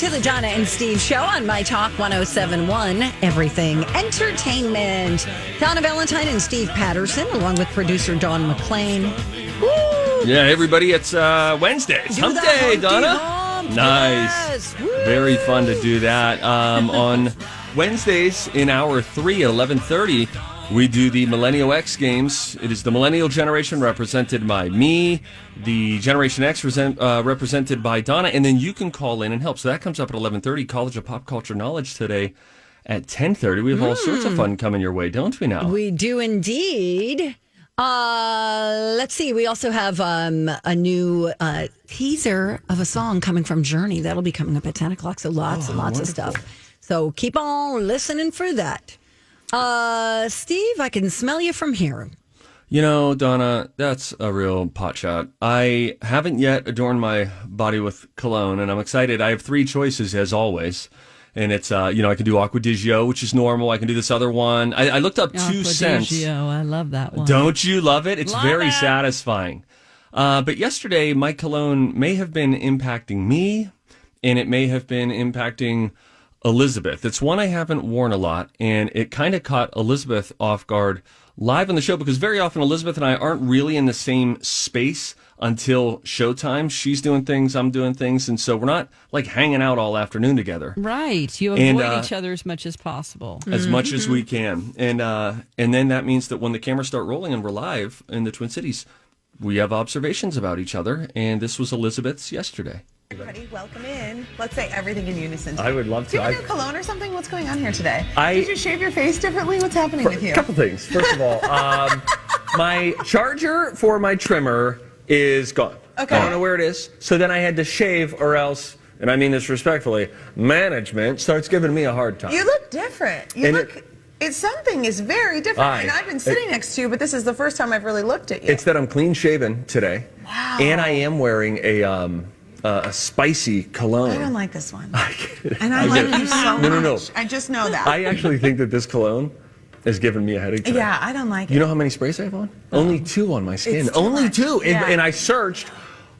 to the Donna and Steve Show on My Talk 107.1, Everything Entertainment. Donna Valentine and Steve Patterson, along with producer Dawn McClain. Woo! Yeah, everybody, it's Wednesday. It's hump day, Donna. Nice. Yes. Very fun to do that. On Wednesdays in hour 3 at 11:30, we do the Millennial X Games. It is the millennial generation represented by me, the Generation X represented by Donna, and then you can call in and help. So that comes up at 11:30. College of Pop Culture Knowledge today at 10:30. We have all sorts of fun coming your way, don't we now? We do indeed. Let's see. We also have a new teaser of a song coming from Journey. That'll be coming up at 10 o'clock. So lots and lots of stuff. So keep on listening for that. Steve, I can smell you from here. You know, Donna, that's a real pot shot. I haven't yet adorned my body with cologne, and I'm excited. I have 3 choices, as always. And it's, I can do Acqua di Gio, which is normal. I can do this other one. I looked up 2 cents. Acqua di Gio, I love that one. Don't you love it? It's very it. satisfying. But yesterday, my cologne may have been impacting me, and it may have been impacting Elizabeth. It's one I haven't worn a lot, and it kind of caught Elizabeth off guard live on the show, because very often Elizabeth and I aren't really in the same space until showtime. She's doing things, I'm doing things, and so we're not like hanging out all afternoon together. Right. You avoid each other as much as possible. As much as we can. And then that means that when the cameras start rolling and we're live in the Twin Cities, we have observations about each other, and this was Elizabeth's yesterday. Everybody, welcome in. Let's say everything in unison. I would love to. Do you have a new cologne or something? What's going on here today? Did Did you shave your face differently? What's happening with you? A couple things. First of all, my charger for my trimmer is gone. Okay. I don't know where it is. So then I had to shave, or else, and I mean this respectfully, management starts giving me a hard time. You look different. Something is very different. And I've been sitting next to you, but this is the first time I've really looked at you. It's that I'm clean shaven today. Wow. And I am wearing a spicy cologne. I don't like this one. And I like you so much. No. I just know that. I actually think that this cologne is giving me a headache today. Yeah, I don't like it. You know how many sprays I have on? Only 2 on my skin. Only 2. Yeah. And I searched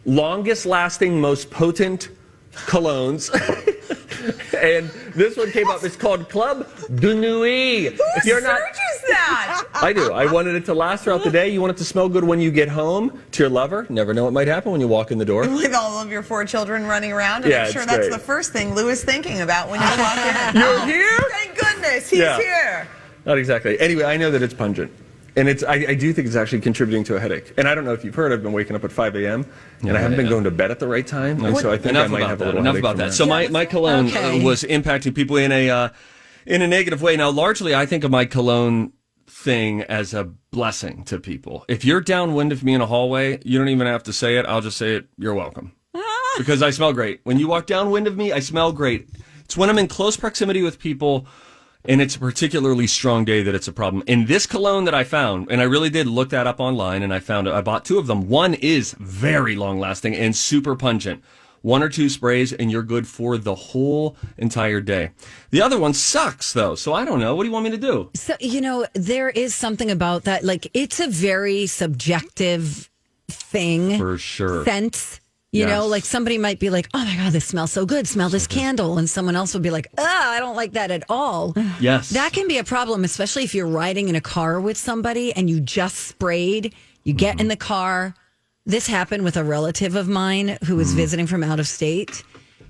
longest lasting, most potent colognes. And this one came up. It's called Club de Nuit. Who searches that? I do. I wanted it to last throughout the day. You want it to smell good when you get home to your lover. Never know what might happen when you walk in the door. With all of your 4 children running around. And Yeah, I'm sure it's that's great. the first thing Lou is thinking about when you walk in. You're here? Thank goodness he's here. Not exactly. Anyway, I know that it's pungent. And I do think it's actually contributing to a headache. And I don't know if you've heard, I've been waking up at 5 a.m. and I haven't been going to bed at the right time. And so I think I might have a little headache from that. So my cologne was impacting people in a negative way. Now, largely, I think of my cologne thing as a blessing to people. If you're downwind of me in a hallway, you don't even have to say it. I'll just say it. You're welcome. Because I smell great. When you walk downwind of me, I smell great. It's when I'm in close proximity with people, and it's a particularly strong day, that it's a problem. And this cologne that I found, and I really did look that up online, and I found it. I bought 2 of them. One is very long-lasting and super pungent. 1 or 2 sprays, and you're good for the whole entire day. The other one sucks, though, so I don't know. What do you want me to do? So, there is something about that. Like, it's a very subjective thing. For sure. Sense. You know, like somebody might be like, oh my God, this smells so good. Smell this candle. And someone else would be like, I don't like that at all. Yes. That can be a problem, especially if you're riding in a car with somebody and you just sprayed. You get in the car. This happened with a relative of mine who was visiting from out of state.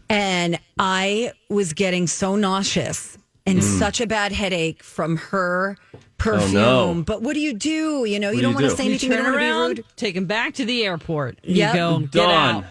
And I was getting so nauseous and such a bad headache from her perfume. Oh, no. But what do? You don't want to say You anything. You don't turn want to be around, rude. take him back to the airport. Yep. You go, get Dawn. out.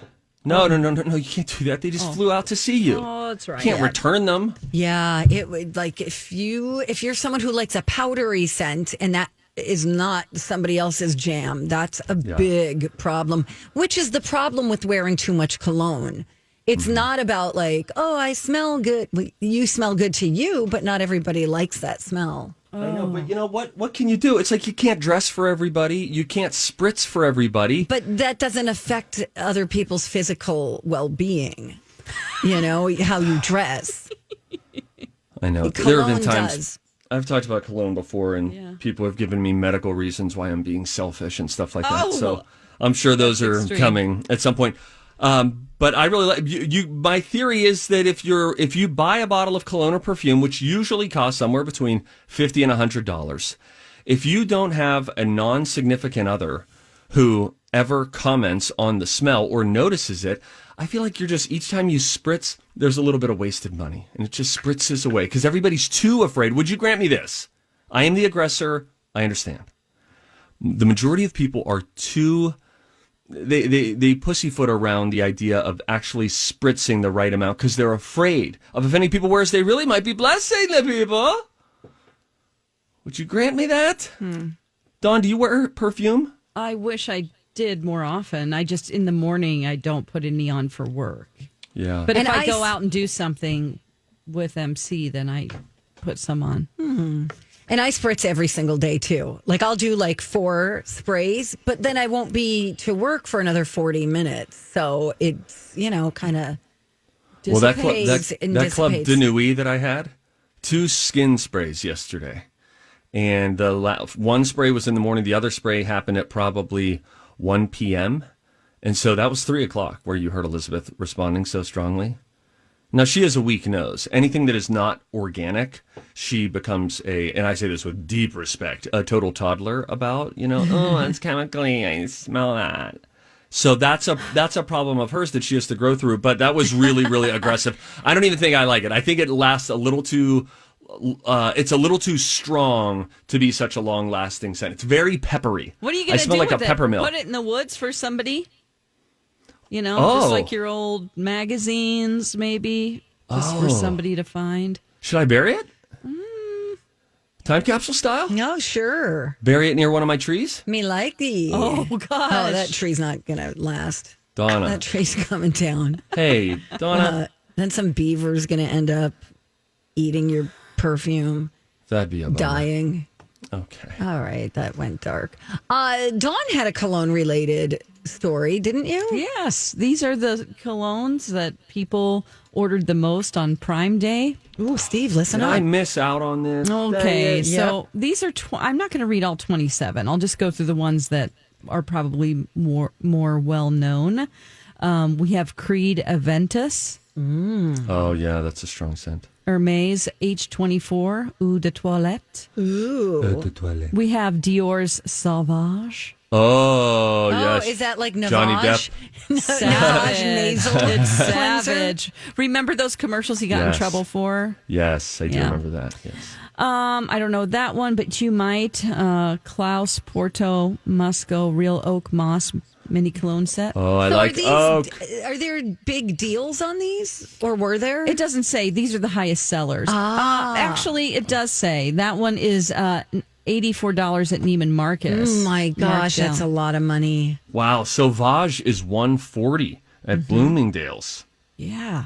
No, you can't do that. They just flew out to see you. Oh, that's right. You can't return them. Yeah, it would, like, if you're someone who likes a powdery scent and that is not somebody else's jam, that's a big problem, which is the problem with wearing too much cologne. It's not about like, oh, I smell good. You smell good to you, but not everybody likes that smell. I know, but you know what? What can you do? It's like you can't dress for everybody. You can't spritz for everybody. But that doesn't affect other people's physical well-being. How you dress. I know. There have been times I've talked about cologne before, and people have given me medical reasons why I'm being selfish and stuff like that. So I'm sure those are coming at some point. But I really like you. My theory is that if you buy a bottle of cologne or perfume, which usually costs somewhere between $50 and $100, if you don't have a non-significant other who ever comments on the smell or notices it, I feel like you're just, each time you spritz, there's a little bit of wasted money, and it just spritzes away because everybody's too afraid. Would you grant me this? I am the aggressor. I understand. The majority of people are too. They pussyfoot around the idea of actually spritzing the right amount because they're afraid of offending people, whereas they really might be blessing the people. Would you grant me that? Dawn, do you wear perfume? I wish I did more often. I just, in the morning, I don't put any on for work. Yeah. But if I go out and do something with MC, then I put some on. And I spritz every single day, too. Like, I'll do 4 sprays, but then I won't be to work for another 40 minutes. So it's, kind of dissipates that Club de Nuit that I had, 2 skin sprays yesterday. And the one spray was in the morning. The other spray happened at probably 1 p.m. And so that was 3 o'clock where you heard Elizabeth responding so strongly. Now, she has a weak nose. Anything that is not organic, she becomes and I say this with deep respect, a total toddler about, oh, it's chemically, I smell that. So that's a problem of hers that she has to grow through. But that was really, really aggressive. I don't even think I like it. I think it lasts a little too, it's a little too strong to be such a long-lasting scent. It's very peppery. What are you going to do with with it? Peppermill. Put it in the woods for somebody? Just like your old magazines, maybe, just for somebody to find. Should I bury it? Time capsule style? No, sure. Bury it near one of my trees? Me likey. Oh, gosh. Oh, that tree's not going to last. Donna. That tree's coming down. Hey, Donna. Then some beaver's going to end up eating your perfume. That'd be a bummer. Dying. Okay. All right, that went dark. Dawn had a cologne-related story, didn't you? Yes, these are the colognes that people ordered the most on Prime Day. Ooh, Steve, listen Did up. I miss out on this? Okay, so these are. I'm not going to read all 27. I'll just go through the ones that are probably more well known. We have Creed Aventus. Oh yeah, that's a strong scent. Hermes H24 Eau de Toilette. Ooh. Eau de Toilette. We have Dior's Sauvage. Oh yes. Is that like Navage? Johnny Depp. Savage. nasal It's cleanser? savage. Remember those commercials he got in trouble for? Yes, I do Yeah. remember that. Yes. I don't know that one, but you might. Klaus Porto Musco Real Oak Moss mini cologne set. Oh, I like oak. Are there big deals on these, or were there? It doesn't say. These are the highest sellers. Actually, it does say. That one is $84 at Neiman Marcus. Oh my gosh, that's a lot of money. Wow, Sauvage is $140 at Bloomingdale's. Yeah.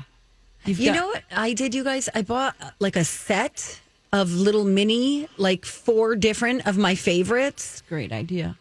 You know what I did, you guys? I bought a set of little mini, 4 different of my favorites. Great idea.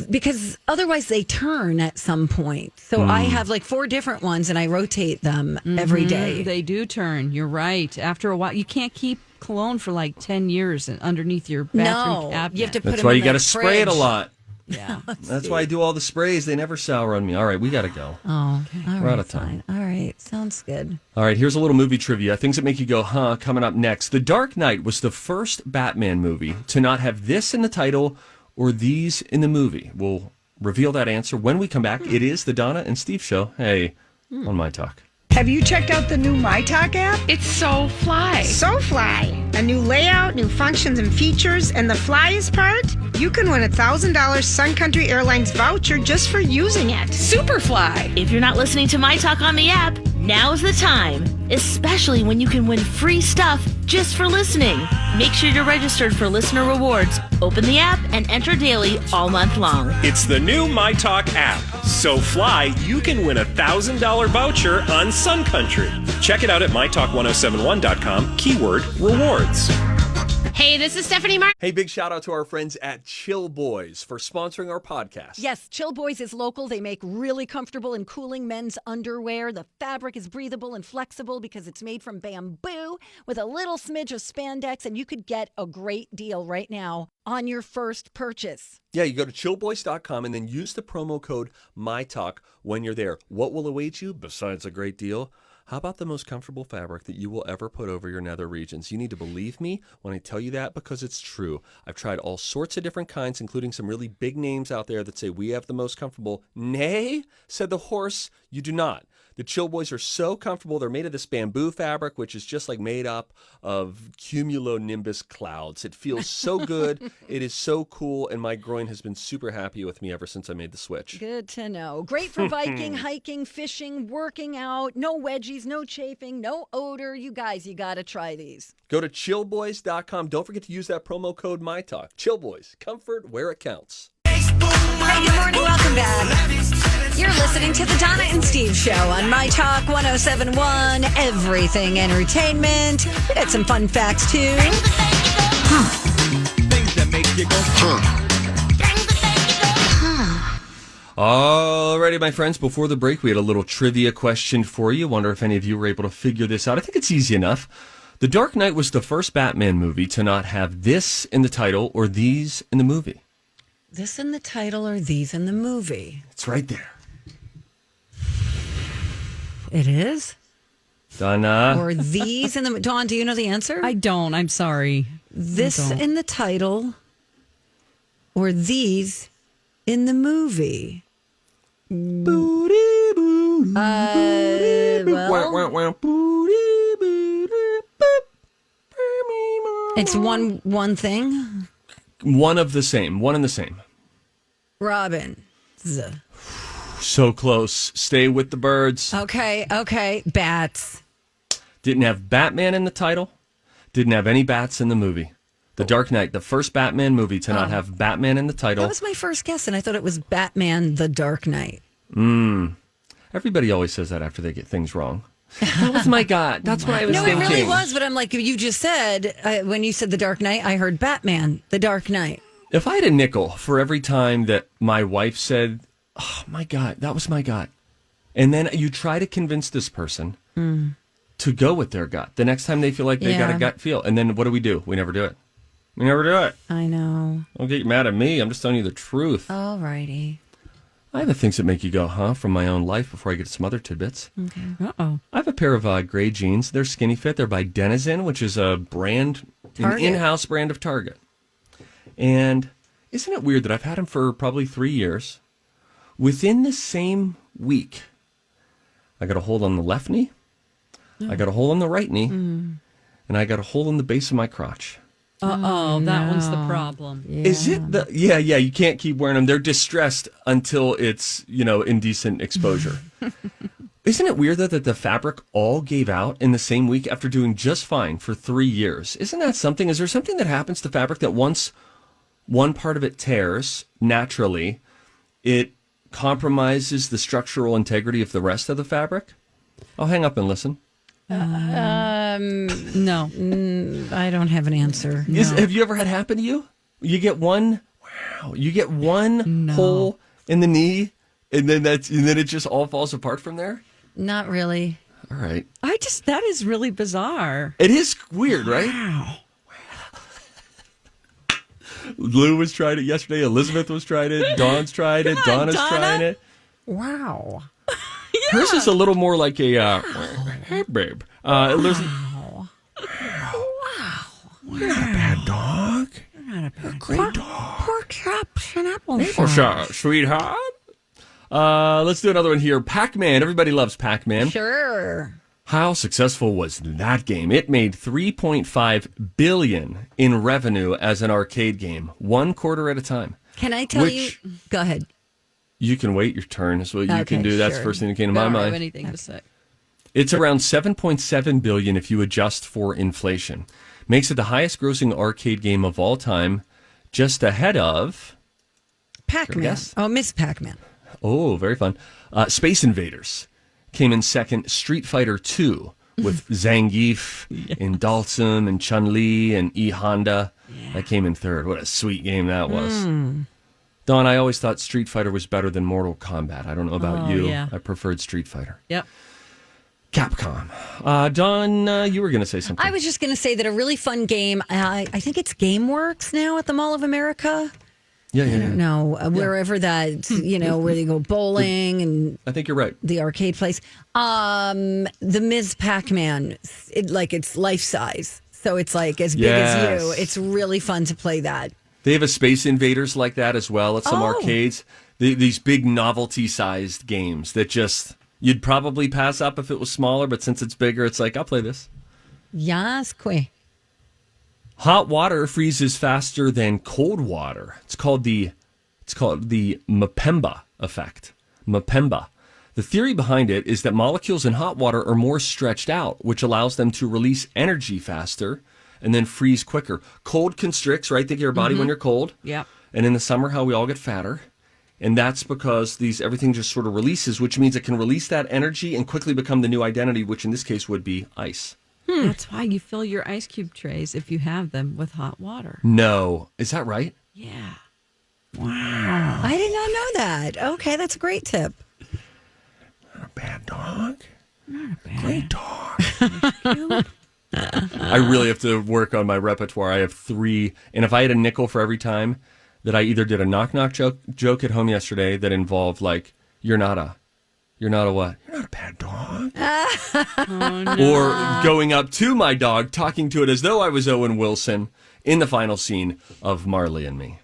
Because otherwise they turn at some point. So I have 4 different ones and I rotate them every day. They do turn. You're right. After a while, you can't keep cologne for 10 years underneath your bathroom cabinet. You have to put That's them why in you got to the spray it a fridge. lot. Yeah. That's why I do all the sprays. They never sour on me. All right, we got to go. Oh, okay. We're out of time. Fine. All right. Sounds good. All right, here's a little movie trivia. Things that make you go, huh, coming up next. The Dark Knight was the first Batman movie to not have this in the title or these in the movie. We'll reveal that answer when we come back. It is the Donna and Steve Show. Hey, on My Talk. Have you checked out the new My Talk app? It's so fly. So fly. A new layout, new functions and features, and the flyest part? You can win a $1,000 Sun Country Airlines voucher just for using it. Super fly. If you're not listening to My Talk on the app, now's the time. Especially when you can win free stuff just for listening. Make sure you're registered for listener rewards. Open the app and enter daily all month long. It's the new My Talk app. So fly, you can win a $1,000 voucher on Sun Country. Check it out at mytalk1071.com, keyword rewards. Hey, this is Stephanie Martin. Hey, big shout out to our friends at Chill Boys for sponsoring our podcast. Yes, Chill Boys is local. They make really comfortable and cooling men's underwear. The fabric is breathable and flexible because it's made from bamboo with a little smidge of spandex, and you could get a great deal right now on your first purchase. Yeah, you go to chillboys.com and then use the promo code MyTalk when you're there. What will await you besides a great deal? How about the most comfortable fabric that you will ever put over your nether regions? You need to believe me when I tell you that because it's true. I've tried all sorts of different kinds, including some really big names out there that say we have the most comfortable. Nay, said the horse, you do not. The Chill Boys are so comfortable. They're made of this bamboo fabric, which is just like made up of cumulonimbus clouds. It feels so good. It is so cool. And my groin has been super happy with me ever since I made the switch. Good to know. Great for biking, hiking, fishing, working out. No wedgies, no chafing, no odor. You guys, you got to try these. Go to chillboys.com. Don't forget to use that promo code MyTalk. Chill Boys, comfort where it counts. Hey, good morning. Welcome back. You're listening to the Donna and Steve Show on My Talk 107.1, Everything Entertainment. We got some fun facts, too. Things that make you go, Alrighty, my friends, before the break, we had a little trivia question for you. Wonder if any of you were able to figure this out. I think it's easy enough. The Dark Knight was the first Batman movie to not have this in the title or these in the movie. This in the title or these in the movie? It's right there. It is? Donna. Or these in the... Dawn, do you know the answer? I don't. I'm sorry. This in the title or these in the movie? Well, it's one thing. One of the same. One and the same. Robin. So close. Stay with the birds. Okay. Bats. Didn't have Batman in the title. Didn't have any bats in the movie. The Dark Knight, the first Batman movie to not have Batman in the title. That was my first guess, and I thought it was Batman the Dark Knight. Everybody always says that after they get things wrong. That was my gut. That's what I was thinking. No, it really was, but I'm like, you just said, when you said the Dark Knight, I heard Batman, the Dark Knight. If I had a nickel for every time that my wife said, oh, my God, that was my gut. And then you try to convince this person to go with their gut. The next time they feel like they got a gut feel. And then what do? We never do it. We never do it. I know. Don't get mad at me. I'm just telling you the truth. All righty. I have the things that make you go, huh, from my own life before I get to some other tidbits. Okay. Uh-oh. I have a pair of gray jeans. They're skinny fit. They're by Denizen, which is a brand, Target. an in-house brand of Target. And isn't it weird that I've had them for probably 3 years? Within the same week, I got a hole on the left knee, I got a hole on the right knee, and I got a hole in the base of my crotch. That one's the problem. Yeah. Is it the... Yeah, you can't keep wearing them. They're distressed until it's, indecent exposure. Isn't it weird, though, that the fabric all gave out in the same week after doing just fine for 3 years? Isn't that something? Is there something that happens to fabric that once one part of it tears naturally, it compromises the structural integrity of the rest of the fabric? I'll hang up and listen. No. I don't have an answer. No. Have you ever had happen to you? You get one hole in the knee, and then it just all falls apart from there? Not really. All right. That is really bizarre. It is weird, right? Wow. Lou was trying it yesterday. Elizabeth was trying it. Dawn's tried it. Donna's trying it. Wow. Hers is a little more like a, hey, babe. Wow. You're not a bad dog. You're not a bad Great dog. Pork chops and apple Maple sauce, sweetheart. Let's do another one here. Pac-Man. Everybody loves Pac-Man. Sure. How successful was that game? It made $3.5 billion in revenue as an arcade game, 1 quarter at a time. Can I tell you? Go ahead. You can wait your turn. Is what you can do. That's the first thing that came to my mind. I don't have anything to say. It's around $7.7 billion if you adjust for inflation. Makes it the highest grossing arcade game of all time, just ahead of Pac-Man. Oh, Miss Pac-Man. Oh, very fun. Space Invaders came in second. Street Fighter II with Zangief and Dalsum and Chun-Li and E Honda. Yeah. That came in third. What a sweet game that was. Dawn, I always thought Street Fighter was better than Mortal Kombat. I don't know about you. Yeah. I preferred Street Fighter. Yep. Capcom. Dawn, you were going to say something. I was just going to say that a really fun game, I think it's GameWorks now at the Mall of America. Yeah. I don't know, wherever that, where they go bowling and... I think you're right. The arcade place. The Ms. Pac-Man, it's life-size. So it's like as big as you. It's really fun to play that. They have a Space Invaders like that as well at some arcades. These big novelty-sized games that just... You'd probably pass up if it was smaller, but since it's bigger, it's like, I'll play this. Yes, que. Hot water freezes faster than cold water. It's called the Mpemba effect. Mpemba. The theory behind it is that molecules in hot water are more stretched out, which allows them to release energy faster and then freeze quicker. Cold constricts, right? Think of your body when you're cold. Yeah. And in the summer, how we all get fatter. And that's because everything just sort of releases, which means it can release that energy and quickly become the new identity, which in this case would be ice. That's why you fill your ice cube trays, if you have them, with hot water. No. Is that right? Yeah. Wow. I did not know that. Okay, that's a great tip. Not a bad dog. Not a bad great dog. I really have to work on my repertoire. I have 3. And if I had a nickel for every time that I either did a knock-knock joke at home yesterday that involved, you're not a what? You're not a bad dog. Oh, no. Or going up to my dog, talking to it as though I was Owen Wilson in the final scene of Marley and Me.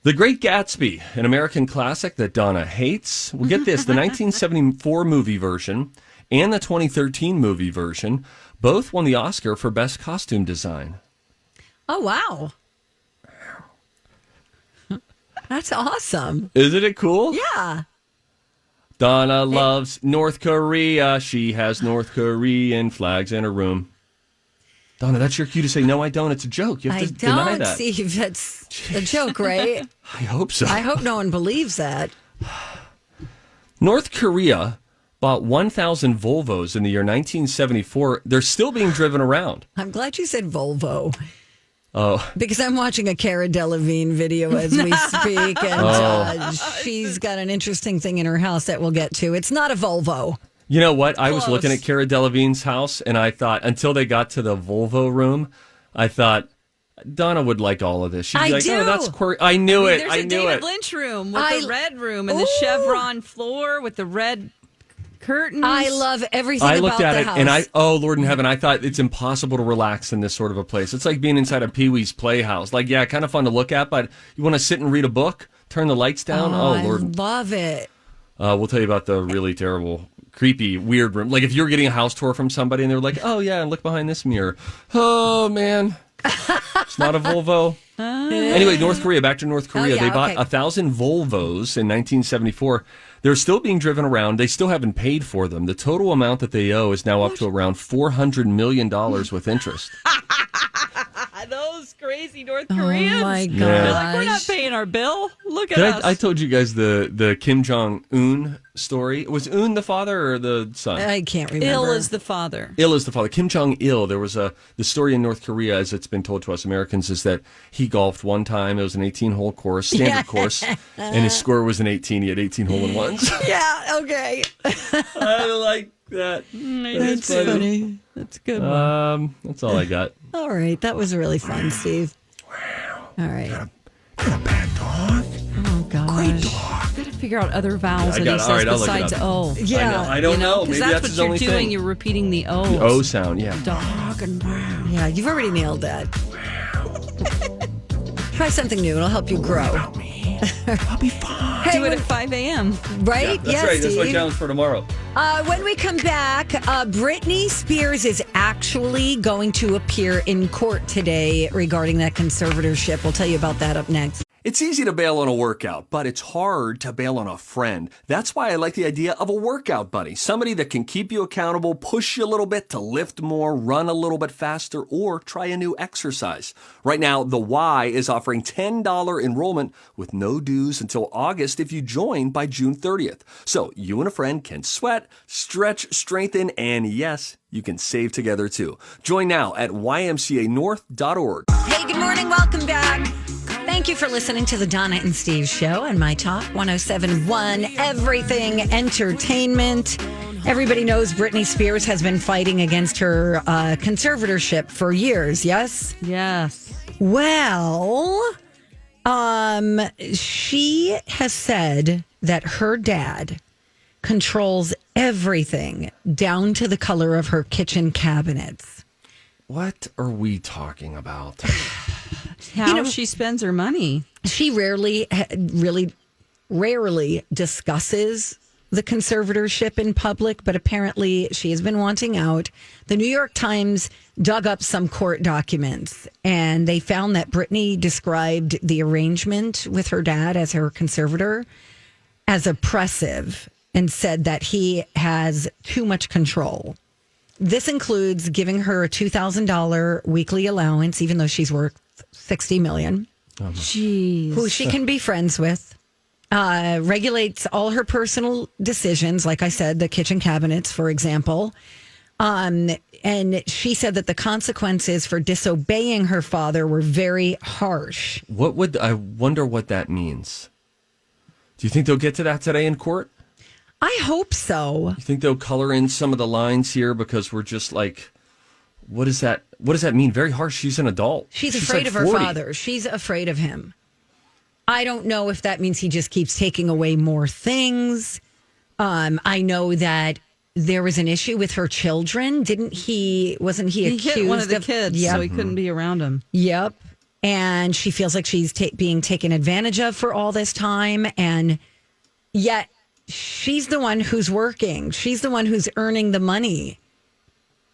The Great Gatsby, an American classic that Donna hates. Well, get this, the 1974 movie version and the 2013 movie version both won the Oscar for Best Costume Design. Oh, wow. That's awesome. Isn't it cool? Yeah. Donna loves North Korea. She has North Korean flags in her room. Donna, that's your cue to say, no, I don't. It's a joke. You have to deny that. Steve. It's a joke, right? I hope so. I hope no one believes that. North Korea bought 1,000 Volvos in the year 1974. They're still being driven around. I'm glad you said Volvo. Oh. Because I'm watching a Cara Delevingne video as we speak, and she's got an interesting thing in her house that we'll get to. It's not a Volvo. You know what? I was looking at Cara Delevingne's house, and I thought, until they got to the Volvo room, I thought, Donna would like all of this. She'd be do. Oh, that's quirky. I knew it. There's a David Lynch room with the red room and the chevron floor with the red curtains. I love everything I looked about at the it house. and Lord in heaven, I thought it's impossible to relax in this sort of a place. It's like being inside a Pee-wee's Playhouse. Kind of fun to look at, but you want to sit and read a book, turn the lights down. Oh, Lord. I love it. We'll tell you about the really terrible, creepy, weird room. Like if you're getting a house tour from somebody and they're like, oh, yeah, and look behind this mirror. Oh, man. It's not a Volvo. Anyway, North Korea, back to North Korea. They bought 1,000 Volvos in 1974. They're still being driven around. They still haven't paid for them. The total amount that they owe is now up to around $400 million with interest. Those crazy North Koreans. Oh, my God. They're like, we're not paying our bill. Look at us. I told you guys the Kim Jong-un story. Was Un the father or the son? I can't remember. Il is the father. Il is the father. Kim Jong-il, there was the story in North Korea, as it's been told to us Americans, is that he golfed one time. It was an 18-hole course, standard course, and his score was an 18. He had 18 hole-in-ones. Yeah, okay. I like that. That's funny. That's a good one. That's all I got. All right, that was really fun, Steve. Wow. All right. Got a bad dog. Oh, gosh. Great dog. Got to figure out other vowels Yeah, that he says I'll look it besides up. O. Yeah. I don't know. Because Maybe that's his what only you're doing. thing. You're repeating the O. The O sound, yeah. Dog and wow. Yeah, you've already nailed that. Try something new. It'll help you grow. I'll be fine. Hey, Do it at 5 a.m. Right? That's yes, right. Steve. That's my challenge for tomorrow. When we come back, Britney Spears is actually going to appear in court today regarding that conservatorship. We'll tell you about that up next. It's easy to bail on a workout, but it's hard to bail on a friend. That's why I like the idea of a workout buddy. Somebody that can keep you accountable, push you a little bit to lift more, run a little bit faster, or try a new exercise. Right now, the Y is offering $10 enrollment with no dues until August if you join by June 30th. So you and a friend can sweat, stretch, strengthen, and yes, you can save together too. Join now at ymcanorth.org. Hey, good morning. Welcome back. Thank you for listening to the Donna and Steve Show on My Talk 107.1 Everything Entertainment. Everybody knows Britney Spears has been fighting against her conservatorship for years, yes? Yes. Well, she has said that her dad controls everything down to the color of her kitchen cabinets. What are we talking about? How she spends her money. She rarely discusses the conservatorship in public, but apparently she has been wanting out. The New York Times dug up some court documents, and they found that Britney described the arrangement with her dad as her conservator as oppressive and said that he has too much control. This includes giving her a $2,000 weekly allowance, even though she's worth $60 million. Jeez. Who she can be friends with. Regulates all her personal decisions, like I said, the kitchen cabinets, for example. And she said that the consequences for disobeying her father were very harsh. I wonder what that means. Do you think they'll get to that today in court? I hope so. You think they'll color in some of the lines here because we're just like, what does that mean? Very harsh. She's an adult. She's afraid of her father. She's afraid of him. I don't know if that means he just keeps taking away more things. I know that there was an issue with her children. Wasn't he accused hit one of the kids, yep. So he couldn't be around him. Yep. And she feels like she's being taken advantage of for all this time. And yet she's the one who's working. She's the one who's earning the money.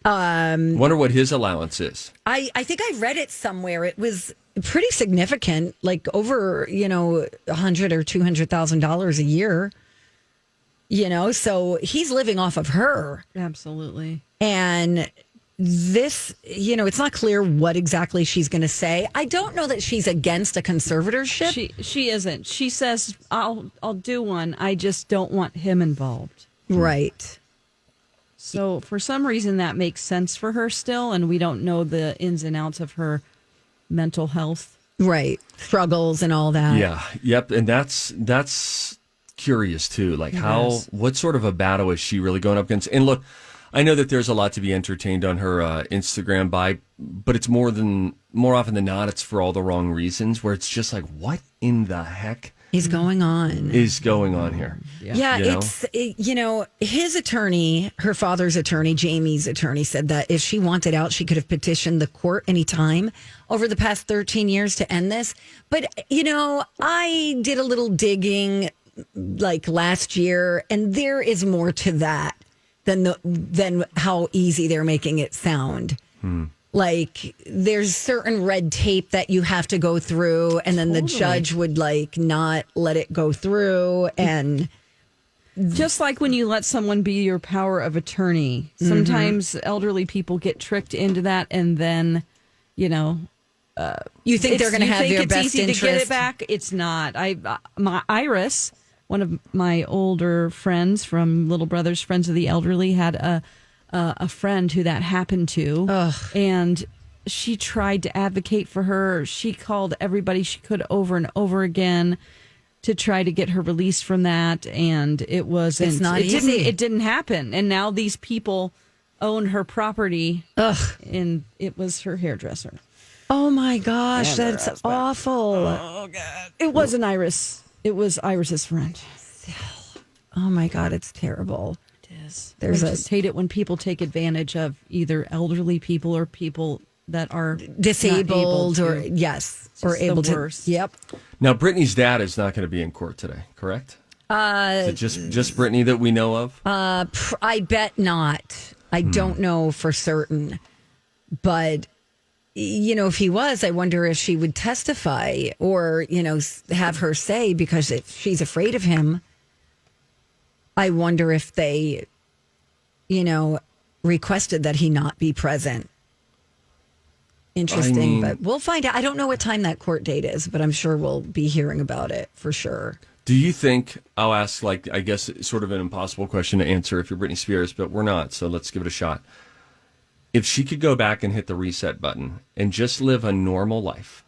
Wonder what his allowance is. I think I read it somewhere. It was pretty significant, like over, $100,000 or $200,000 a year. So he's living off of her. Absolutely. And this, it's not clear what exactly she's going to say. I don't know that she's against a conservatorship. She isn't. She says, I'll do one. I just don't want him involved. Right. So for some reason that makes sense for her still, and we don't know the ins and outs of her mental health. Right. Struggles and all that. Yeah. Yep. And that's curious too. Like what sort of a battle is she really going up against? And look, I know that there's a lot to be entertained on her Instagram but it's more often than not, it's for all the wrong reasons, where it's just like, what in the heck is going on here? Yeah, it's his attorney, her father's attorney, Jamie's attorney, said that if she wanted out, she could have petitioned the court anytime over the past 13 years to end this. But, I did a little digging like last year, and there is more to that than how easy they're making it sound. Like, there's certain red tape that you have to go through, and then the judge would not let it go through. And just like when you let someone be your power of attorney, sometimes elderly people get tricked into that, and then you think they're going to have their best interest. To get it back. It's not. My Iris, one of my older friends from Little Brothers Friends of the Elderly, had a friend who that happened to. And she tried to advocate for her. She called everybody she could over and over again to try to get her released from that, and it wasn't. It's not easy. It didn't happen, and now these people own her property. And it was her hairdresser. Oh my gosh, that's awful. Oh God, it wasn't Iris. It was Iris's friend. Oh my God, it's terrible. It is. I just hate it when people take advantage of either elderly people or people that are disabled or able to. Worst. Yep. Now, Brittany's dad is not going to be in court today, correct? Is it just Brittany that we know of? I bet not. I don't know for certain, but if he was, I wonder if she would testify or, have her say, because if she's afraid of him, I wonder if they, requested that he not be present. Interesting, but we'll find out. I don't know what time that court date is, but I'm sure we'll be hearing about it for sure. Do you think, I'll ask, I guess, sort of an impossible question to answer if you're Britney Spears, but we're not, so let's give it a shot. If she could go back and hit the reset button and just live a normal life,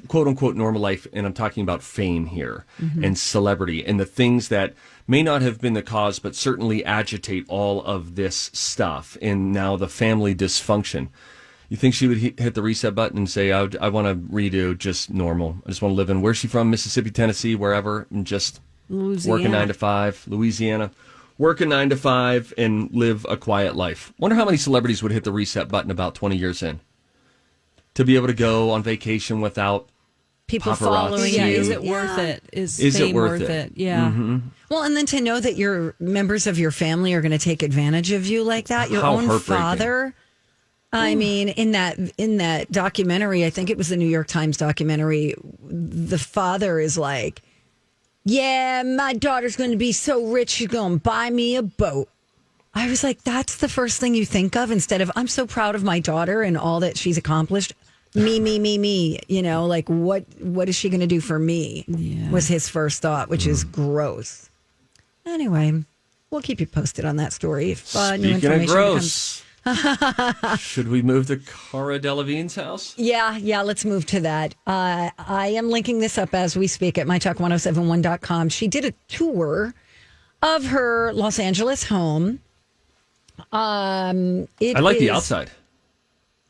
quote unquote normal life, and I'm talking about fame here and celebrity and the things that may not have been the cause, but certainly agitate all of this stuff and now the family dysfunction. You think she would hit the reset button and say, I want to redo just normal. I just want to live in, where's she from? Mississippi, Tennessee, wherever, and just work a 9 to 5, Louisiana. Work a 9 to 5 and live a quiet life. Wonder how many celebrities would hit the reset button about 20 years in to be able to go on vacation without people paparazzi. Following you. Is it worth it? Is it fame worth it? Yeah. Mm-hmm. Well, and then to know that your members of your family are going to take advantage of you like that. Your own father. I mean, in that documentary, I think it was the New York Times documentary, the father is like, yeah, my daughter's going to be so rich, she's going to buy me a boat. I was like, that's the first thing you think of instead of, I'm so proud of my daughter and all that she's accomplished. Me. What is she going to do for me? Yeah. Was his first thought, which is gross. Anyway, we'll keep you posted on that story. If new information of gross. Should we move to Cara Delevingne's house? Yeah, let's move to that. I am linking this up as we speak at mytalk1071.com. She did a tour of her Los Angeles home. I like the outside.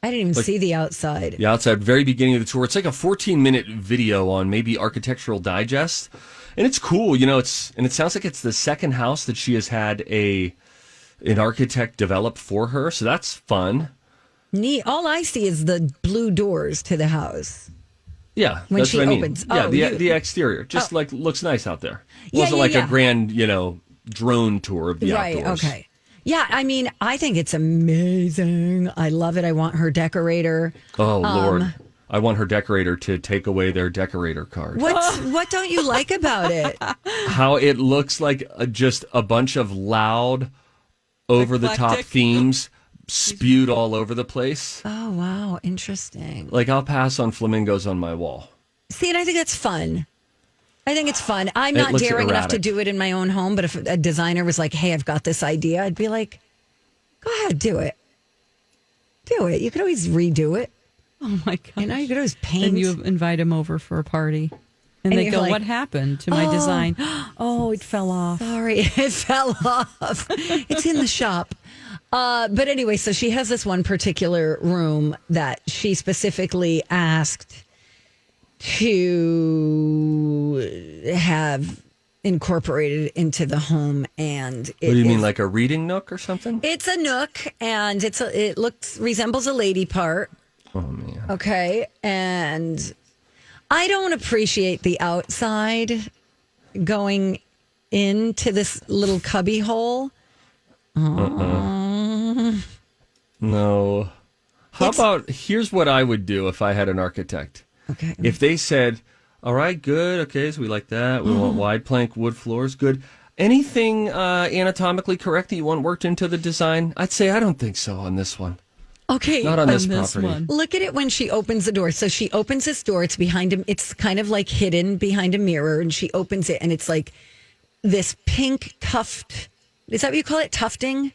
I didn't even see the outside. The outside, very beginning of the tour. It's like a 14-minute video on maybe Architectural Digest. And it's cool, and it sounds like it's the second house that she has had an architect develop for her, so that's fun. Neat. All I see is the blue doors to the house. Yeah, when that's she what I mean. opens. Yeah, the exterior just looks nice out there. It wasn't a grand, drone tour of the outdoors. Right. Okay. Yeah, I mean, I think it's amazing. I love it. I want her decorator. Oh Lord, I want her decorator to take away their decorator card. What don't you like about it? How it looks like just a bunch of loud, over-the-top themes spewed all over the place. Oh, wow. Interesting. I'll pass on flamingos on my wall. See, and I think that's fun. I'm not daring enough to do it in my own home, but if a designer was like, hey, I've got this idea, I'd be like, go ahead, do it. Do it. You could always redo it. Oh, my God. You could always paint. And you invite them over for a party. And they go, what happened to my design? Oh, it fell off. Sorry, it fell off. It's in the shop. But anyway, so she has this one particular room that she specifically asked to have incorporated into the home. And what do you mean, like a reading nook or something? It's a nook, and it resembles a lady part. Oh, man. Okay, and I don't appreciate the outside going into this little cubby hole. No. How about, here's what I would do if I had an architect. Okay. If they said, all right, good, okay, so we like that. We want wide plank wood floors, good. Anything anatomically correct that you want worked into the design? I'd say I don't think so on this one. Okay. Not on this property. One. Look at it when she opens the door. So she opens this door. It's behind him. It's kind of like hidden behind a mirror. And she opens it, and it's like this pink tuft. Is that what you call it? Tufting?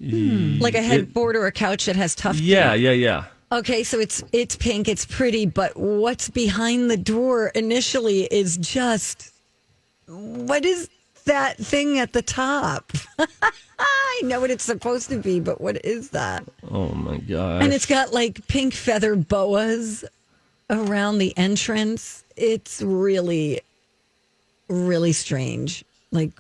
Like a headboard or a couch that has tufting. Yeah. Okay, so it's pink. It's pretty. But what's behind the door initially is just, what is that thing at the top? I know what it's supposed to be, but what is that? Oh, my gosh. And it's got like pink feather boas around the entrance. It's really, really strange. Like,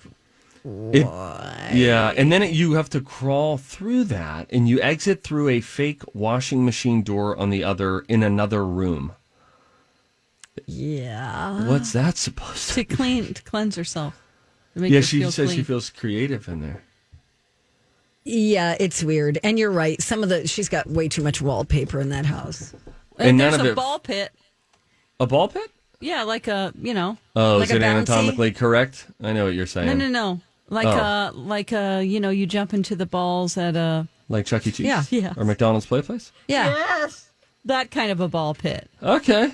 why? Yeah, and then you have to crawl through that, and you exit through a fake washing machine door in another room. Yeah. What's that supposed to to cleanse herself. To make her she feel says clean. she feels creative in there. Yeah, it's weird. And you're right. She's got way too much wallpaper in that house. And there's a ball pit. A ball pit? Yeah, like a, Oh, like is it a bouncy? anatomically correct? I know what you're saying. No. Like you jump into the balls at a... Like Chuck E. Cheese? Yeah. Or McDonald's Play Place? Yeah. Yes. That kind of a ball pit. Okay.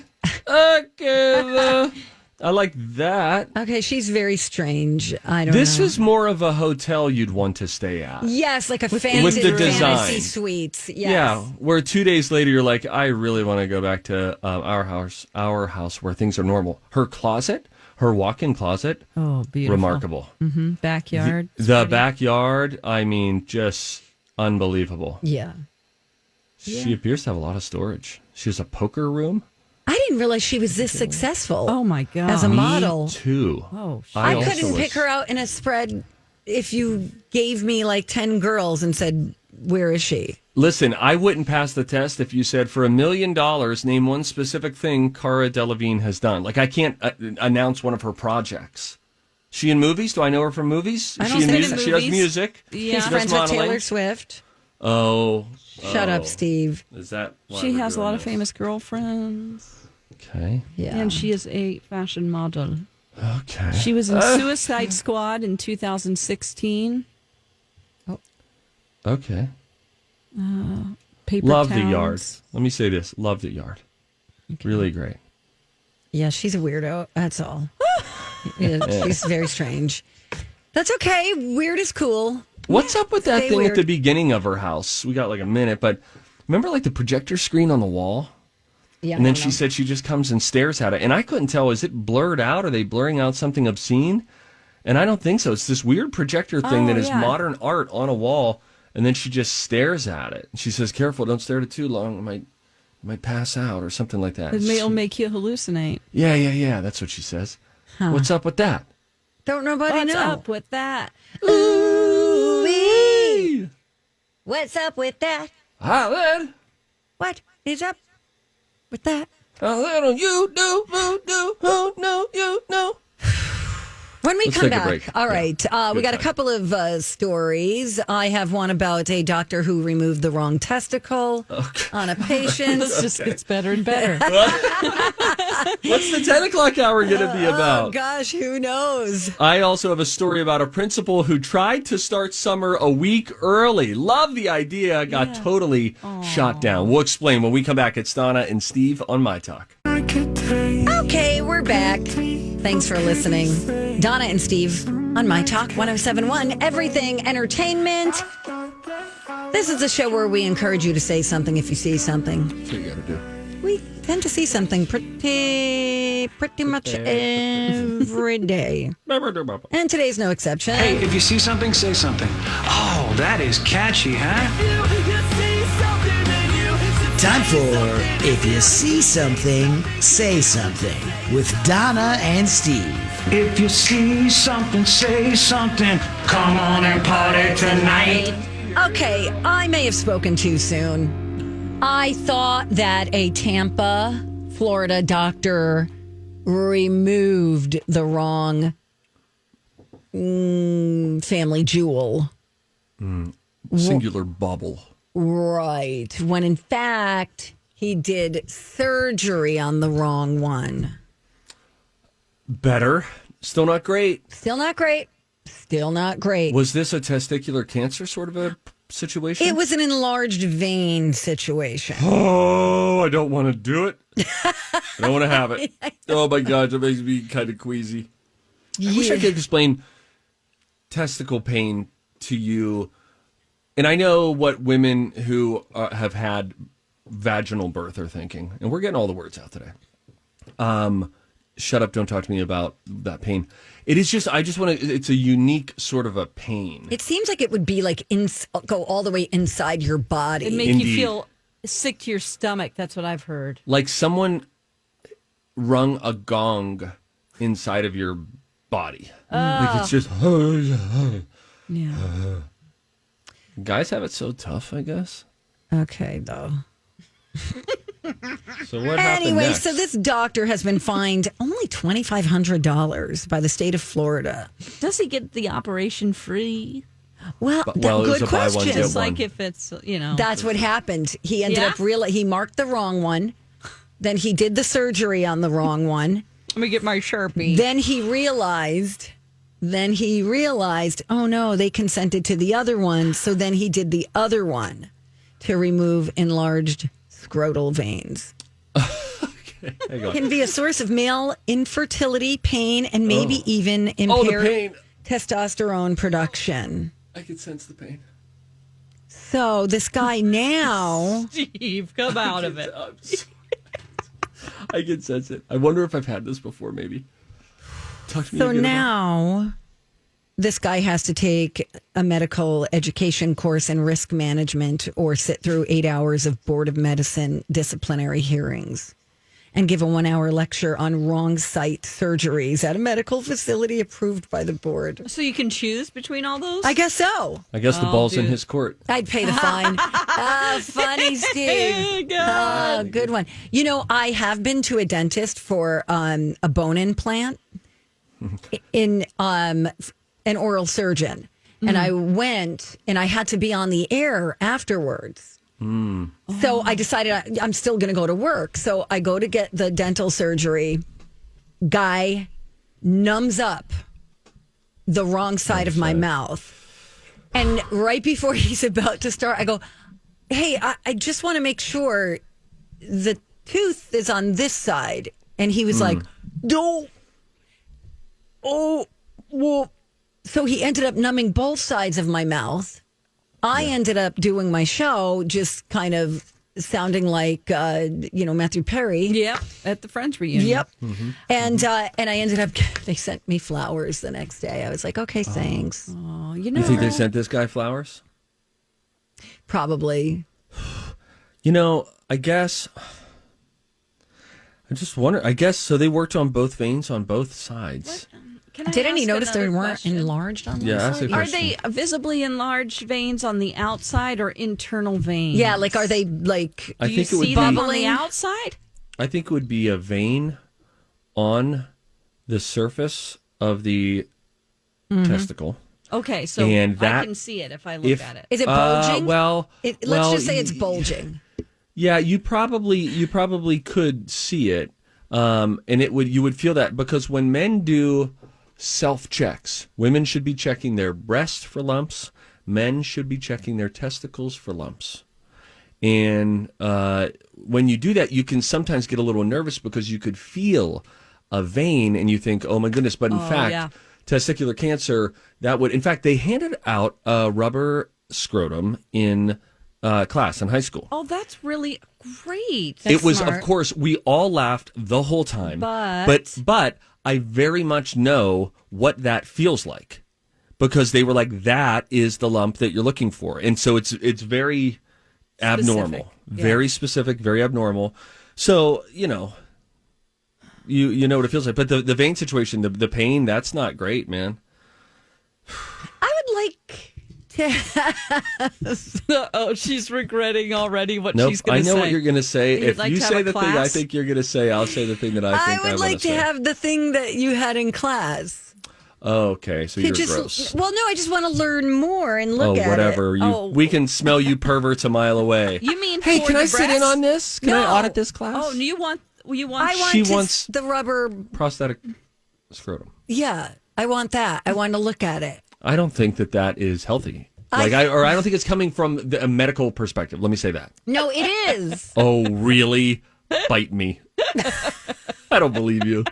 I like that. Okay, she's very strange. I don't know. This is more of a hotel you'd want to stay at. Yes, like a with the design. fantasy suites. Yes. Yeah, where 2 days later you're like, I really want to go back to our house where things are normal. Her closet, her walk-in closet, beautiful. Remarkable. Mm-hmm. Backyard. The backyard, I mean, just unbelievable. Yeah. She appears to have a lot of storage. She has a poker room. I didn't realize she was this successful. Oh, my God. As a model. Me too. Oh, I couldn't pick her out in a spread if you gave me like 10 girls and said, where is she? Listen, I wouldn't pass the test if you said, for $1 million, name one specific thing Cara Delevingne has done. Like, I can't announce one of her projects. She in movies? Do I know her from movies? I don't think in movies. She does music. Yeah. She's friends with Taylor Swift. Oh. Shut up, Steve. Is that why she we're has a doing lot this? of famous girlfriends. Okay. Yeah. And she is a fashion model. Okay. She was in Suicide Squad in 2016. Oh. Okay. Paper Love Towns. the Yard. Let me say this. Love the Yard. Okay. Really great. Yeah, she's a weirdo. That's all. She's very strange. That's okay. Weird is cool. What's up with that Stay thing weird. at the beginning of her house? We got like a minute, but remember like the projector screen on the wall? Yeah. And then she said she just comes and stares at it. And I couldn't tell, is it blurred out? Are they blurring out something obscene? And I don't think so. It's this weird projector thing that is modern art on a wall. And then she just stares at it. And she says, careful, don't stare at it too long. It might pass out or something like that. It'll make you hallucinate. Yeah. That's what she says. Huh. What's up with that? Don't nobody know. What's up with that? Ooh-wee. What's up with that? What is up with that? A little you do, who know, you know. When we Let's come take a back, break. all right, we got a couple of stories. I have one about a doctor who removed the wrong testicle on a patient. This just gets better and better. What's the 10 o'clock hour going to be about? Oh, gosh, who knows? I also have a story about a principal who tried to start summer a week early. Love the idea, got totally shot down. We'll explain when we come back. It's Donna and Steve on My Talk. Okay, we're back. Thanks for listening. Donna and Steve on My Talk 1071, Everything Entertainment. This is a show where we encourage you to say something if you see something. That's what you got to do. We tend to see something pretty much every day. And today's no exception. Hey, if you see something, say something. Oh, that is catchy, huh? Time for If You See Something, Say Something with Donna and Steve. If you see something, say something. Come on and party tonight. Okay, I may have spoken too soon. I thought that a Tampa, Florida doctor removed the wrong family jewel. Singular bubble. Right. When in fact, he did surgery on the wrong one. Better. Still not great. Still not great. Still not great. Was this a testicular cancer sort of a situation? It was an enlarged vein situation. Oh, I don't want to do it. I don't want to have it. Oh my God, that makes me kind of queasy. I wish I could explain testicle pain to you. And I know what women who have had vaginal birth are thinking. And we're getting all the words out today. Shut up, don't talk to me about that pain. It is just, I just want to, it's a unique sort of a pain. It seems like it would be like, go all the way inside your body. It'd make you feel sick to your stomach. That's what I've heard. Like someone rung a gong inside of your body. Like it's just, yeah. Guys have it so tough, I guess. Okay, though. So what happened Anyway, next? so this doctor has been fined only $2,500 by the state of Florida. Does he get the operation free? Well, good question. Just like if it's, That's what happened. He ended up he marked the wrong one. Then he did the surgery on the wrong one. Let me get my Sharpie. Then he realized, oh no, they consented to the other one. So then he did the other one to remove enlarged scrotal veins. Can be a source of male infertility, pain, and maybe even impaired testosterone production. I can sense the pain. So this guy now... Steve, come out of it. I can sense it. I wonder if I've had this before, maybe. Talk to me so again now... This guy has to take a medical education course in risk management or sit through 8 hours of Board of Medicine disciplinary hearings and give a 1-hour lecture on wrong site surgeries at a medical facility approved by the board. So you can choose between all those? I guess so. I guess the ball's in his court. I'd pay the fine. Funny, Steve. Good one. I have been to a dentist for a bone implant in an oral surgeon. And I went and I had to be on the air afterwards. So I decided I'm still going to go to work. So I go to get the dental surgery. Guy numbs up the wrong side of my mouth. And right before he's about to start, I go, hey, I just want to make sure the tooth is on this side. And he was like, no. Oh, well. So he ended up numbing both sides of my mouth. I ended up doing my show just kind of sounding like, Matthew Perry. Yep, at the Friends reunion. Yep. Mm-hmm. And I ended up, they sent me flowers the next day. I was like, okay, thanks. Oh, You think they sent this guy flowers? Probably. I guess... I just wonder, so they worked on both veins on both sides. Didn't he notice they weren't enlarged on the side? Are they visibly enlarged veins on the outside or internal veins? Yeah, are they I think it would be them on the outside? I think it would be a vein on the surface of the testicle. Okay, so I can see it if I look at it. Is it bulging? Let's just say it's bulging. Yeah, you probably could see it, and you would feel that because when men do self-checks, women should be checking their breasts for lumps, men should be checking their testicles for lumps, and when you do that, you can sometimes get a little nervous because you could feel a vein and you think, oh my goodness, but in fact, testicular cancer in fact, they handed out a rubber scrotum in class in high school. Oh, that's really great. It was, of course, we all laughed the whole time. But I very much know what that feels like because they were like, that is the lump that you're looking for. And so it's very abnormal, very specific, very abnormal. So, you know what it feels like. But the vein situation, the pain, that's not great, man. I would like... she's regretting already what nope, she's going to say. I know what you're going to say. If like you say the thing I think you're going to say, I'll say the thing that I think I would like to have the thing that you had in class. Oh, okay, so you're gross. Well, no, I just want to learn more and look at whatever. it. We can smell you perverts a mile away. You mean hey, can I sit in on this? Can I audit this class? Oh, you want? She wants the rubber prosthetic scrotum. Yeah, I want that. I want to look at it. I don't think that is healthy. I don't think it's coming from a medical perspective. Let me say that. No, it is. Oh, really? Bite me. I don't believe you.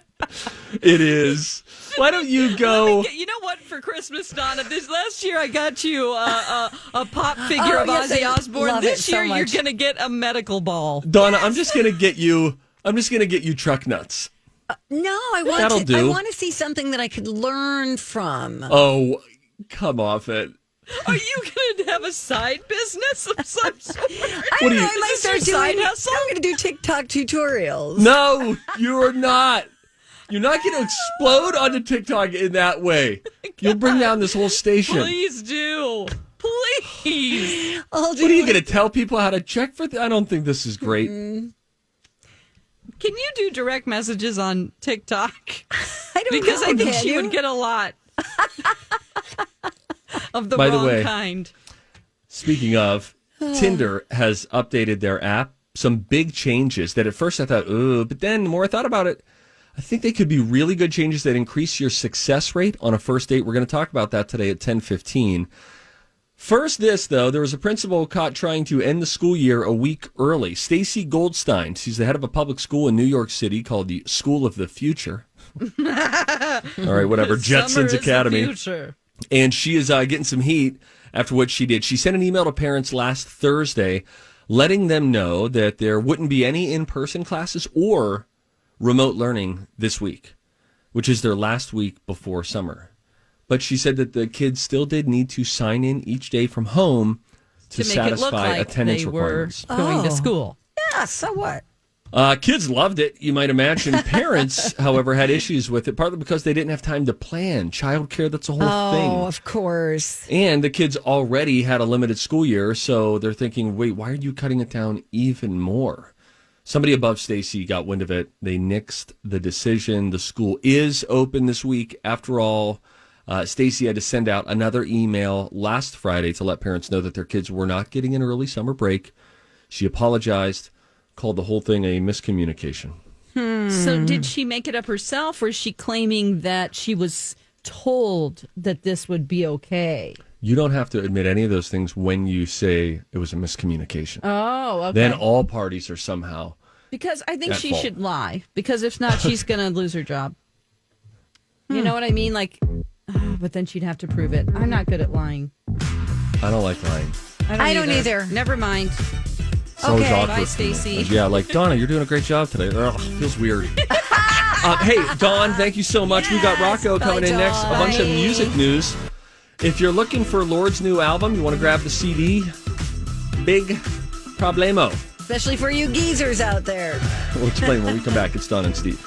It is. Why don't you go? You know what? For Christmas, Donna, this last year I got you a pop figure of Ozzy Osbourne. This year you're going to get a medical ball. Donna, I'm just going to get you truck nuts. No, I want to see something that I could learn from. Oh, come off it. Are you going to have a side business of some sort? I don't know. I might start doing hustle. I'm going to do TikTok tutorials. No, you're not. You're not going to explode onto TikTok in that way. You'll bring down this whole station. Please do. Please. What are you going to tell people how to check for? I don't think this is great. Can you do direct messages on TikTok? I don't know. Because I think she would get a lot. of the By wrong the way, kind. Speaking of, Tinder has updated their app. Some big changes that at first I thought, ooh, but then the more I thought about it, I think they could be really good changes that increase your success rate on a first date. We're going to talk about that today at 10:15. First, this, though, there was a principal caught trying to end the school year a week early. Stacy Goldstein, she's the head of a public school in New York City called the School of the Future. All right, whatever, Jetsons Academy. And she is getting some heat after what she did. She sent an email to parents last Thursday letting them know that there wouldn't be any in-person classes or remote learning this week, which is their last week before summer. But she said that the kids still did need to sign in each day from home to satisfy attendance requirements. Going to school. Yeah, so what? Kids loved it, you might imagine. Parents, however, had issues with it, partly because they didn't have time to plan. Childcare, that's a whole thing. Oh, of course. And the kids already had a limited school year, so they're thinking, wait, why are you cutting it down even more? Somebody above Stacy got wind of it. They nixed the decision. The school is open this week. After all, Stacy had to send out another email last Friday to let parents know that their kids were not getting an early summer break. She apologized, called the whole thing a miscommunication. So did she make it up herself, or is she claiming that she was told that this would be okay? You don't have to admit any of those things when you say it was a miscommunication. Oh, okay. Then all parties are somehow Because I think at she fault. should lie. Because if not, she's going to lose her job. You know what I mean? Like, but then she'd have to prove it. I'm not good at lying. I don't like lying. I don't either. Never mind. It's always awkward bye, for me. Stacy. Yeah, like, Donna, you're doing a great job today. Ugh, feels weird. Hey, Dawn, thank you so much. We got Rocco coming in next. A bunch of music news. If you're looking for Lord's new album, you want to grab the CD, big problemo. Especially for you geezers out there. We'll explain when we come back. It's Dawn and Steve.